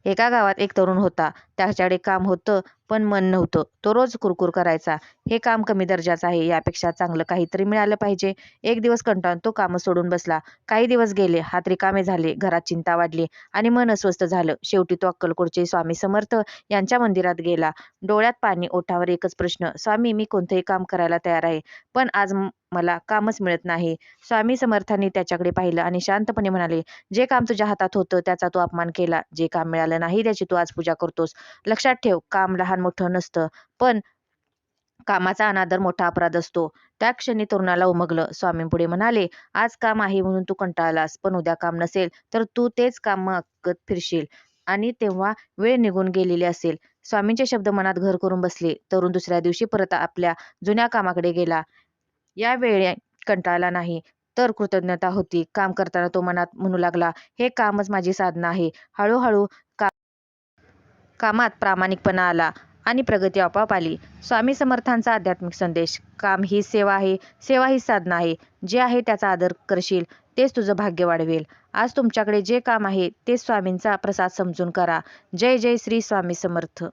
एका गावात एक तरुण होता. त्याच्याकडे काम होतं पण मन नव्हतं. तो रोज कुरकुर करायचा. हे काम कमी दर्जाचं आहे, यापेक्षा चांगलं काहीतरी मिळालं पाहिजे. एक दिवस कंटाळून तो कामच सोडून बसला. काही दिवस गेले, हात रिकामे झाले, घरात चिंता वाढली आणि मन अस्वस्थ झालं. शेवटी तो अक्कलकोटचे स्वामी समर्थ यांच्या मंदिरात गेला. डोळ्यात पाणी, ओठावर एकच प्रश्न, स्वामी, मी कोणतंही काम करायला तयार आहे, पण आज मला कामच मिळत नाही. स्वामी समर्थांनी त्याच्याकडे पाहिलं आणि शांतपणे म्हणाले, जे काम तुझ्या हातात होतं त्याचा तू अपमान केला. जे काम मिळालं नाही त्याची तू आज पूजा करतोस. लक्षात ठेव, काम लहान मोठं नसतं, पण कामाचा अनादर मोठा अपराध असतो. त्या क्षणी तरुणाला उमगलं. स्वामींपुढे म्हणाले, आज काम आहे म्हणून तू कंटाळलास, पण उद्या काम नसेल तर तू तेच काम मागत फिरशील आणि तेव्हा वेळ निघून गेलेली असेल. स्वामींचे शब्द मनात घर करून बसले. तरुण दुसऱ्या दिवशी परत आपल्या जुन्या कामाकडे गेला. या वेळी कंटाळला नाही, तर कृतज्ञता होती. काम करताना तो मनात म्हणू लागला, हे कामच माझी साधना आहे. हळूहळू कामात प्रामाणिकपणा आला आणि प्रगती आपोआप आली. स्वामी समर्थांचा आध्यात्मिक संदेश, काम ही सेवा आहे, सेवा ही साधना आहे. जे आहे त्याचा आदर करशील तेच तुझं भाग्य वाढवेल. आज तुमच्याकडे जे काम आहे ते स्वामींचा प्रसाद समजून करा. जय जय श्री स्वामी समर्थ.